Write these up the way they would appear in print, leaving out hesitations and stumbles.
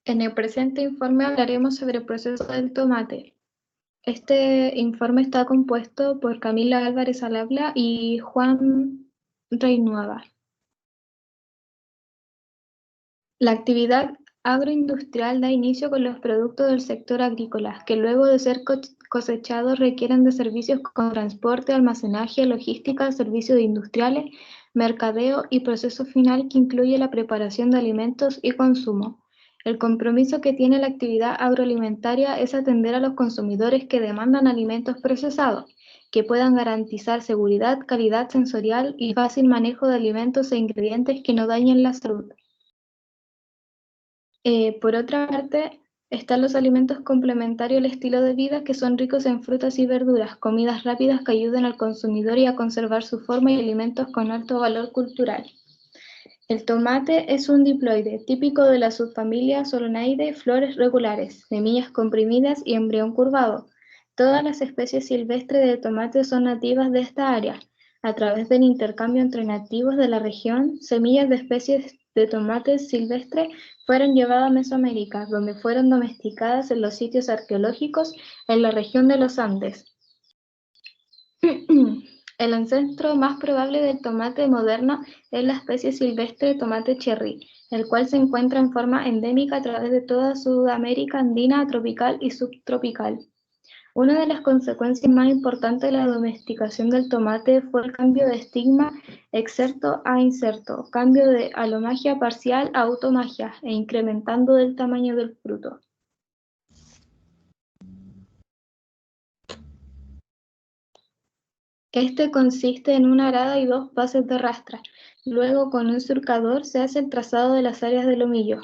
En el presente informe hablaremos sobre el proceso del tomate. Este informe está compuesto por Camila Álvarez al habla y Juan Reinuaga. La actividad agroindustrial da inicio con los productos del sector agrícola, que luego de ser cosechados requieren de servicios como transporte, almacenaje, logística, servicios industriales, mercadeo y proceso final que incluye la preparación de alimentos y consumo. El compromiso que tiene la actividad agroalimentaria es atender a los consumidores que demandan alimentos procesados, que puedan garantizar seguridad, calidad sensorial y fácil manejo de alimentos e ingredientes que no dañen la salud. Por otra parte, están los alimentos complementarios al estilo de vida que son ricos en frutas y verduras, comidas rápidas que ayudan al consumidor y a conservar su forma y alimentos con alto valor cultural. El tomate es un diploide, típico de la subfamilia Solanaceae, flores regulares, semillas comprimidas y embrión curvado. Todas las especies silvestres de tomate son nativas de esta área. A través del intercambio entre nativos de la región, semillas de especies de tomate silvestre fueron llevadas a Mesoamérica, donde fueron domesticadas en los sitios arqueológicos en la región de los Andes. El ancestro más probable del tomate moderno es la especie silvestre tomate cherry, el cual se encuentra en forma endémica a través de toda Sudamérica andina, tropical y subtropical. Una de las consecuencias más importantes de la domesticación del tomate fue el cambio de estigma exerto a inserto, cambio de alomagia parcial a automagia e incrementando del tamaño del fruto. Este consiste en una arada y dos pases de rastra. Luego, con un surcador, se hace el trazado de las áreas de lomillo.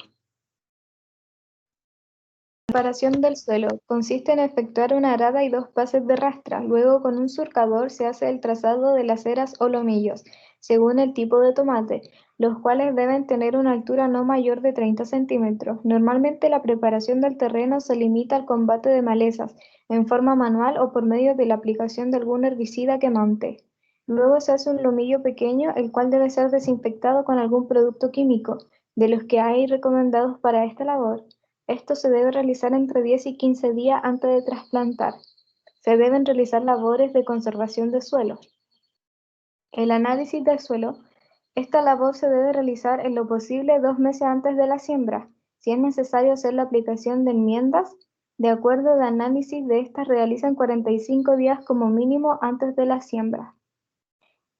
Preparación del suelo. Consiste en efectuar una arada y dos pases de rastra. Luego, con un surcador, se hace el trazado de las eras o lomillos, según el tipo de tomate, los cuales deben tener una altura no mayor de 30 centímetros. Normalmente, la preparación del terreno se limita al combate de malezas, en forma manual o por medio de la aplicación de algún herbicida quemante. Luego se hace un lomillo pequeño, el cual debe ser desinfectado con algún producto químico, de los que hay recomendados para esta labor. Esto se debe realizar entre 10 y 15 días antes de trasplantar. Se deben realizar labores de conservación de suelo. El análisis del suelo. Esta labor se debe realizar en lo posible 2 meses antes de la siembra. Si es necesario hacer la aplicación de enmiendas, de acuerdo de análisis de estas realizan 45 días como mínimo antes de la siembra.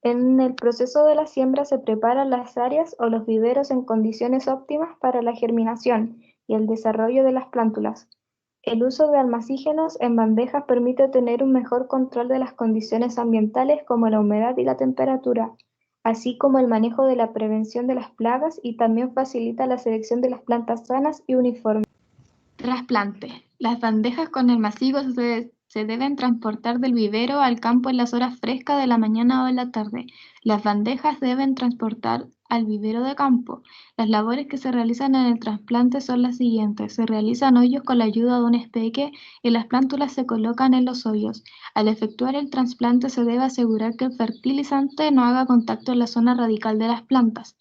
En el proceso de la siembra se preparan las áreas o los viveros en condiciones óptimas para la germinación y el desarrollo de las plántulas. El uso de almacígenos en bandejas permite tener un mejor control de las condiciones ambientales como la humedad y la temperatura, así como el manejo de la prevención de las plagas y también facilita la selección de las plantas sanas y uniformes. Trasplante. Las bandejas con el masivo se deben transportar del vivero al campo en las horas frescas de la mañana o de la tarde. Las bandejas deben transportar al vivero de campo. Las labores que se realizan en el trasplante son las siguientes. Se realizan hoyos con la ayuda de un espeque y las plántulas se colocan en los hoyos. Al efectuar el trasplante se debe asegurar que el fertilizante no haga contacto en la zona radical de las plantas.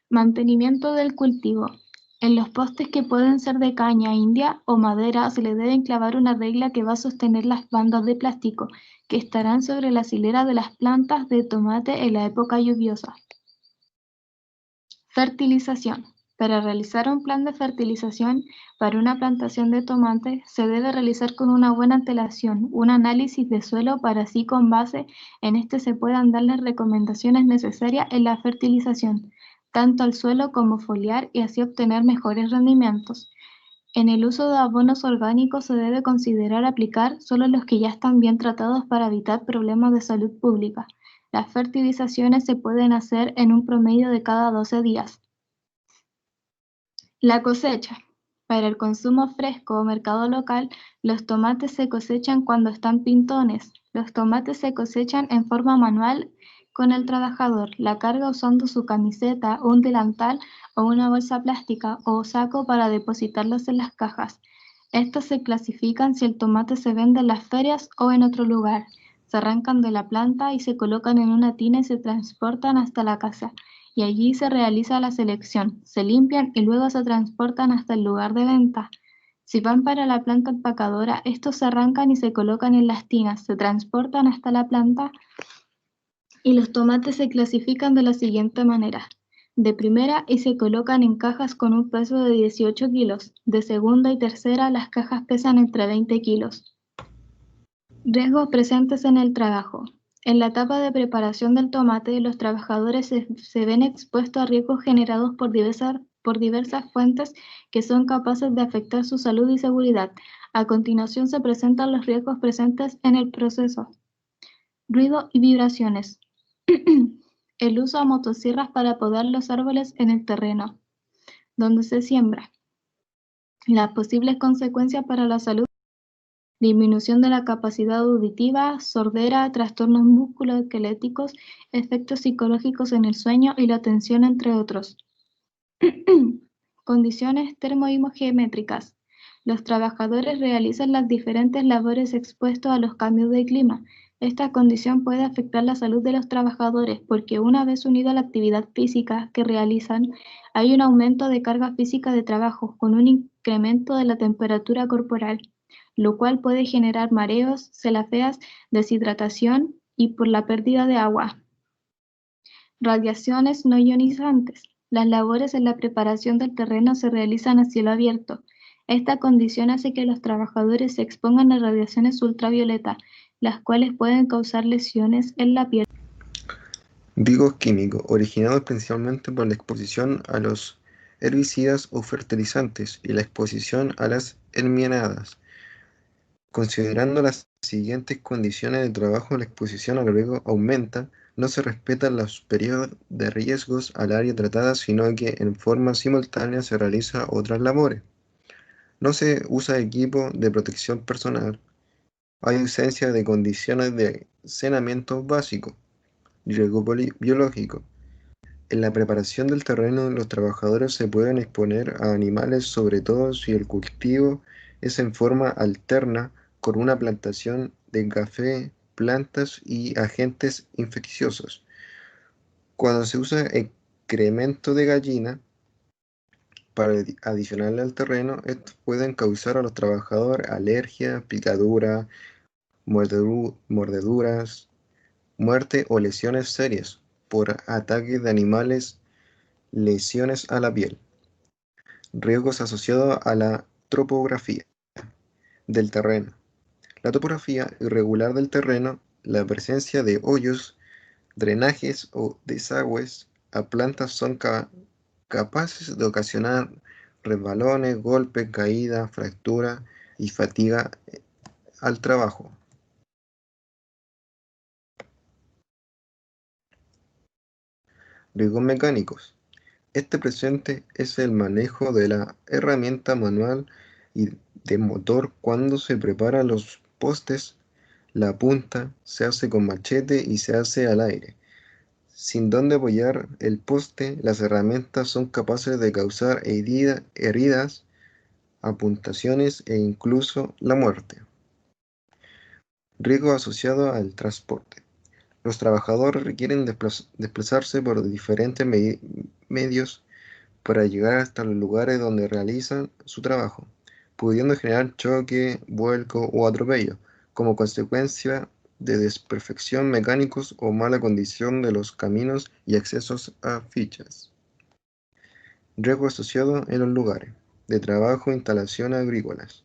Mantenimiento del cultivo. En los postes que pueden ser de caña india o madera se le debe clavar una regla que va a sostener las bandas de plástico que estarán sobre las hileras de las plantas de tomate en la época lluviosa. Fertilización. Para realizar un plan de fertilización para una plantación de tomate se debe realizar con una buena antelación un análisis de suelo para así con base en este se puedan dar las recomendaciones necesarias en la fertilización, tanto al suelo como foliar y así obtener mejores rendimientos. En el uso de abonos orgánicos se debe considerar aplicar solo los que ya están bien tratados para evitar problemas de salud pública. Las fertilizaciones se pueden hacer en un promedio de cada 12 días. La cosecha. Para el consumo fresco o mercado local, los tomates se cosechan cuando están pintones. Los tomates se cosechan en forma manual con el trabajador. La carga usando su camiseta, un delantal o una bolsa plástica o saco para depositarlos en las cajas. Estos se clasifican si el tomate se vende en las ferias o en otro lugar. Se arrancan de la planta y se colocan en una tina y se transportan hasta la casa. y allí se realiza la selección, se limpian y luego se transportan hasta el lugar de venta. Si van para la planta empacadora, estos se arrancan y se colocan en las tinas, se transportan hasta la planta y los tomates se clasifican de la siguiente manera. De primera y se colocan en cajas con un peso de 18 kilos. De segunda y tercera las cajas pesan entre 20 kilos. Riesgos presentes en el trabajo. En la etapa de preparación del tomate, los trabajadores se ven expuestos a riesgos generados por diversas fuentes que son capaces de afectar su salud y seguridad. A continuación se presentan los riesgos presentes en el proceso. Ruido y vibraciones. El uso de motosierras para podar los árboles en el terreno donde se siembra. Las posibles consecuencias para la salud: disminución de la capacidad auditiva, sordera, trastornos musculoesqueléticos, efectos psicológicos en el sueño y la atención, entre otros. Condiciones termogeométricas. Los trabajadores realizan las diferentes labores expuestos a los cambios de clima. Esta condición puede afectar la salud de los trabajadores porque una vez unida a la actividad física que realizan, hay un aumento de carga física de trabajo con un incremento de la temperatura corporal, lo cual puede generar mareos, cefaleas, deshidratación y por la pérdida de agua. Radiaciones no ionizantes. Las labores en la preparación del terreno se realizan a cielo abierto. Esta condición hace que los trabajadores se expongan a radiaciones ultravioleta, las cuales pueden causar lesiones en la piel. Riesgos químicos, originados principalmente por la exposición a los herbicidas o fertilizantes y la exposición a las enmieradas. Considerando las siguientes condiciones de trabajo, la exposición al riesgo aumenta, no se respetan los periodos de riesgos al área tratada, sino que en forma simultánea se realizan otras labores. No se usa equipo de protección personal. Hay ausencia de condiciones de saneamiento básico. Riesgo biológico. En la preparación del terreno, los trabajadores se pueden exponer a animales, sobre todo si el cultivo es en forma alterna con una plantación de café, plantas y agentes infecciosos. Cuando se usa excremento de gallina para adicionarle al terreno, estos pueden causar a los trabajadores alergia, picadura, mordeduras, muerte o lesiones serias por ataques de animales, lesiones a la piel. Riesgos asociados a la topografía del terreno. La topografía irregular del terreno, la presencia de hoyos, drenajes o desagües a plantas son capaces de ocasionar resbalones, golpes, caídas, fracturas y fatiga al trabajo. Riesgos mecánicos. Este presente es el manejo de la herramienta manual y de motor cuando se preparan los postes. La punta se hace con machete y se hace al aire. Sin donde apoyar el poste, las herramientas son capaces de causar heridas, amputaciones e incluso la muerte. Riesgo asociado al transporte. Los trabajadores requieren desplazarse por diferentes medios para llegar hasta los lugares donde realizan su trabajo, pudiendo generar choque, vuelco o atropello, como consecuencia de desperfección mecánicos o mala condición de los caminos y accesos a fichas. Riesgo asociado en los lugares de trabajo e instalaciones agrícolas.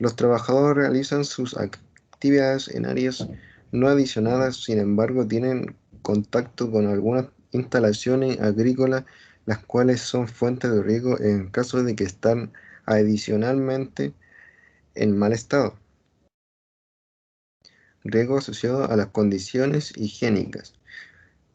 Los trabajadores realizan sus actividades en áreas no adicionadas, sin embargo, tienen contacto con algunas instalaciones agrícolas, las cuales son fuentes de riesgo en caso de que están adicionalmente en mal estado. Riesgo asociado a las condiciones higiénicas.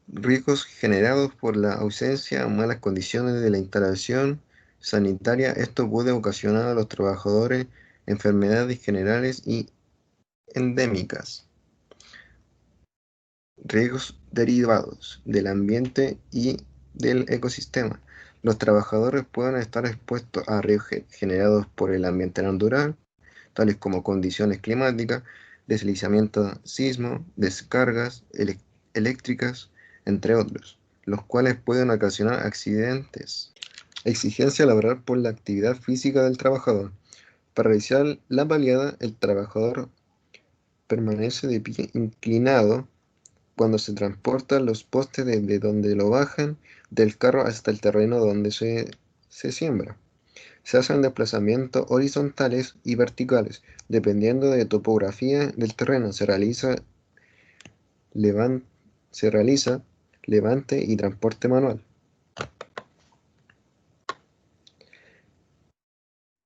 Riesgos generados por la ausencia o malas condiciones de la instalación sanitaria. Esto puede ocasionar a los trabajadores enfermedades generales y endémicas. Riesgos derivados del ambiente y del ecosistema. Los trabajadores pueden estar expuestos a riesgos generados por el ambiente natural, tales como condiciones climáticas, deslizamiento, sismo, descargas eléctricas, entre otros. los cuales pueden ocasionar accidentes. Exigencia laboral por la actividad física del trabajador. Para realizar la baleada, el trabajador permanece de pie inclinado cuando se transportan los postes desde donde lo bajan del carro hasta el terreno donde se siembra. Se hacen desplazamientos horizontales y verticales. Dependiendo de la topografía del terreno, levan- se realiza levante y transporte manual.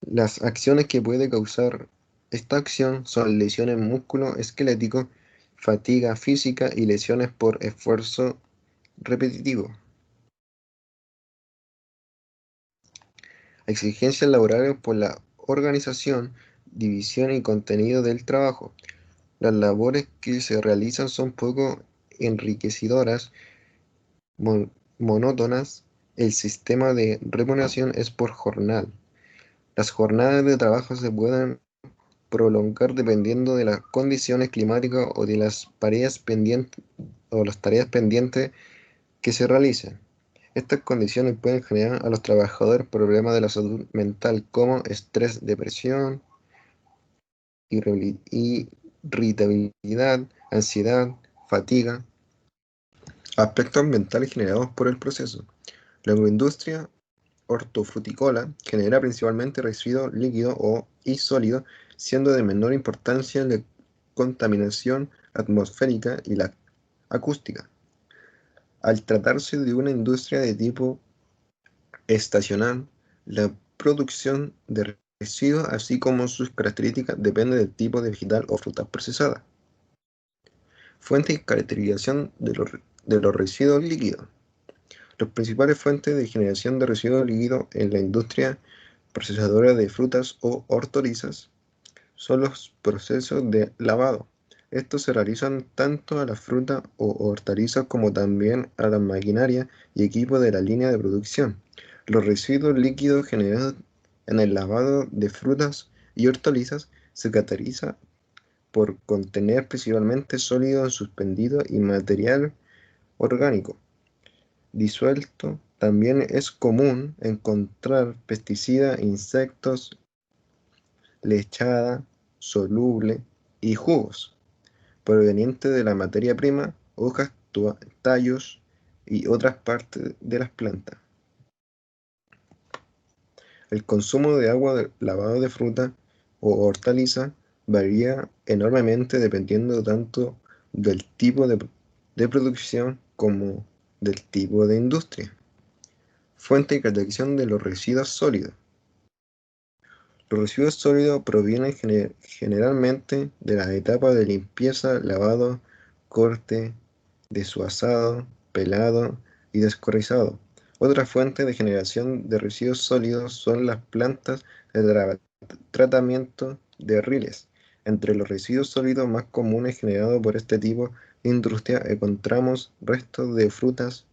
Las acciones que puede causar esta acción son lesiones músculo-esquelético, fatiga física y lesiones por esfuerzo repetitivo. Exigencias laborales por la organización, división y contenido del trabajo. Las labores que se realizan son poco enriquecedoras, monótonas. El sistema de remuneración es por jornal. Las jornadas de trabajo se pueden prolongar dependiendo de las condiciones climáticas o de las tareas pendientes que se realicen. Estas condiciones pueden generar a los trabajadores problemas de la salud mental como estrés, depresión, irritabilidad, ansiedad, fatiga, aspectos ambientales generados por el proceso. La agroindustria hortofrutícola genera principalmente residuos líquidos y sólidos, siendo de menor importancia la contaminación atmosférica y la acústica. Al tratarse de una industria de tipo estacional, la producción de residuos, así como sus características, depende del tipo de vegetal o fruta procesada. Fuente y caracterización de los residuos líquidos. Las principales fuentes de generación de residuos líquidos en la industria procesadora de frutas o hortalizas son los procesos de lavado. Estos se realizan tanto a la fruta o hortalizas como también a la maquinaria y equipo de la línea de producción. Los residuos líquidos generados en el lavado de frutas y hortalizas se caracteriza por contener principalmente sólidos suspendidos y material orgánico disuelto. También es común encontrar pesticidas, insectos, lechada soluble y jugos provenientes de la materia prima, hojas, tallos y otras partes de las plantas. El consumo de agua de lavado de fruta o hortaliza varía enormemente dependiendo tanto del tipo de producción como del tipo de industria. Fuente y catalización de los residuos sólidos. Los residuos sólidos provienen generalmente de la etapa de limpieza, lavado, corte, deshuesado, pelado y descorrizado. Otra fuente de generación de residuos sólidos son las plantas de tratamiento de riles. Entre los residuos sólidos más comunes generados por este tipo de industria encontramos restos de frutas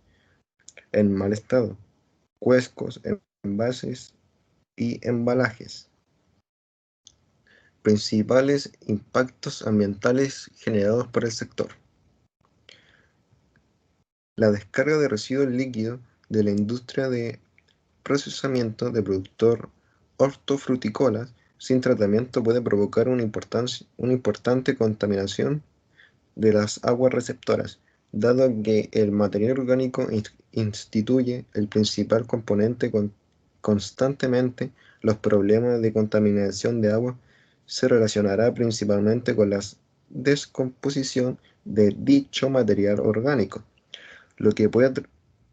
en mal estado, cuescos, envases y embalajes. Principales impactos ambientales generados por el sector. La descarga de residuos líquidos de la industria de procesamiento de productos hortofrutícolas sin tratamiento puede provocar una importante contaminación de las aguas receptoras, dado que el material orgánico instituye el principal componente constantemente. Los problemas de contaminación de agua se relacionará principalmente con la descomposición de dicho material orgánico, lo que puede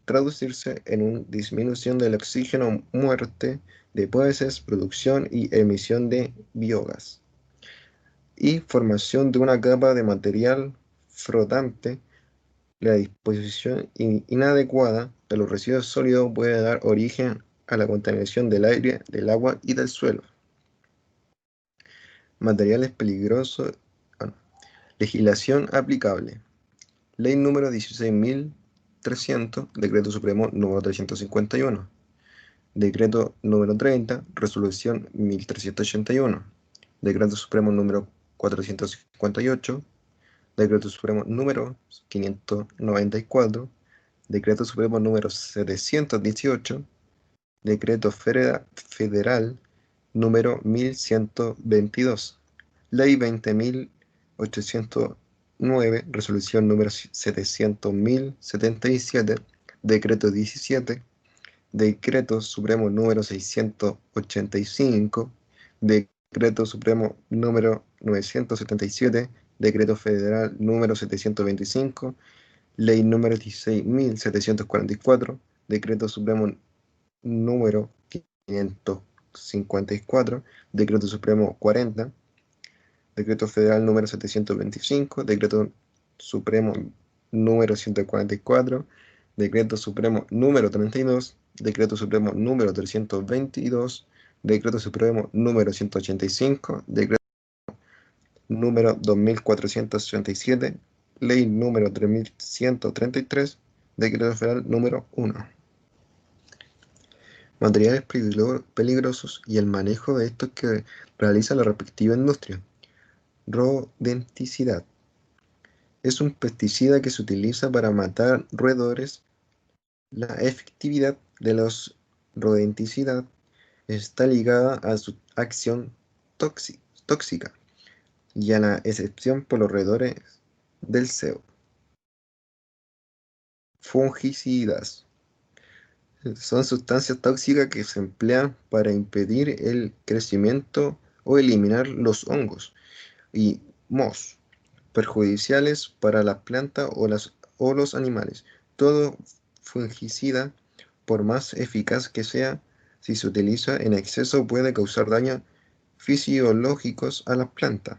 traducirse en una disminución del oxígeno, muerte de peces, producción y emisión de biogás, y formación de una capa de material flotante. La disposición inadecuada de los residuos sólidos puede dar origen a la contaminación del aire, del agua y del suelo. Materiales peligrosos. Bueno, legislación aplicable. Ley número 16.300, Decreto Supremo número 351. Decreto número 30, Resolución 1381. Decreto Supremo número 458. Decreto Supremo número 594. Decreto Supremo número 718, Decreto Federal número 1122, Ley 20.809, Resolución número 700.077, Decreto 17, Decreto Supremo número 685, Decreto Supremo número 977, Decreto Federal número 725, Ley número 16.744, Decreto Supremo número 554, Decreto Supremo 40, Decreto Federal número 725, Decreto Supremo número 144, Decreto Supremo número 32, Decreto Supremo número 322, Decreto Supremo número 185, Decreto número 2467, Ley número 3133, Decreto Federal número 1. Materiales peligrosos y el manejo de estos que realiza la respectiva industria. Rodenticidad. Es un pesticida que se utiliza para matar roedores. La efectividad de los rodenticidas está ligada a su acción tóxica y a la excepción por los roedores del SEO. Fungicidas. Son sustancias tóxicas que se emplean para impedir el crecimiento o eliminar los hongos y mohos perjudiciales para las plantas o los animales. Todo fungicida, por más eficaz que sea, si se utiliza en exceso puede causar daños fisiológicos a las plantas.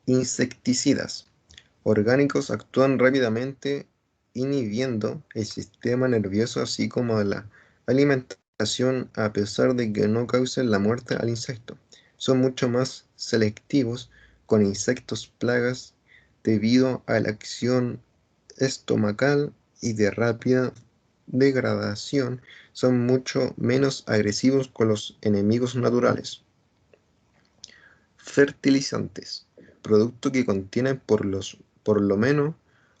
Insecticidas. Orgánicos actúan rápidamente inhibiendo el sistema nervioso así como la alimentación a pesar de que no causen la muerte al insecto. Son mucho más selectivos con insectos plagas debido a la acción estomacal y de rápida degradación. Son mucho menos agresivos con los enemigos naturales. Fertilizantes. Productos que contienen por lo menos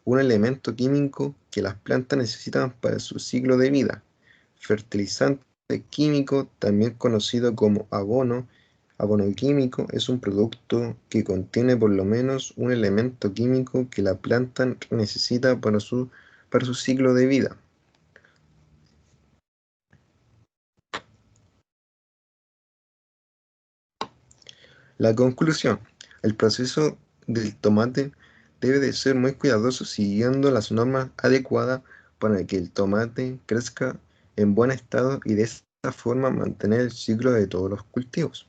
un elemento químico que las plantas necesitan para su ciclo de vida. Fertilizante químico, también conocido como abono químico, es un producto que contiene por lo menos un elemento químico que la planta necesita para su ciclo de vida. La conclusión. El proceso del tomate debe de ser muy cuidadoso siguiendo las normas adecuadas para que el tomate crezca en buen estado y de esta forma mantener el ciclo de todos los cultivos.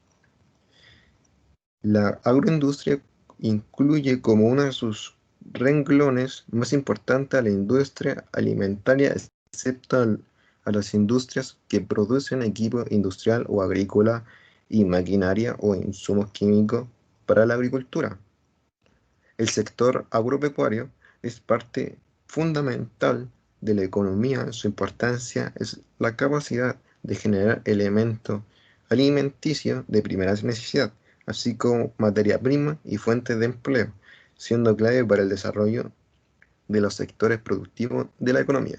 La agroindustria incluye como uno de sus renglones más importantes a la industria alimentaria, excepto a las industrias que producen equipo industrial o agrícola y maquinaria o insumos químicos para la agricultura. El sector agropecuario es parte fundamental de la economía. Su importancia es la capacidad de generar elementos alimenticios de primera necesidad, así como materia prima y fuentes de empleo, siendo clave para el desarrollo de los sectores productivos de la economía.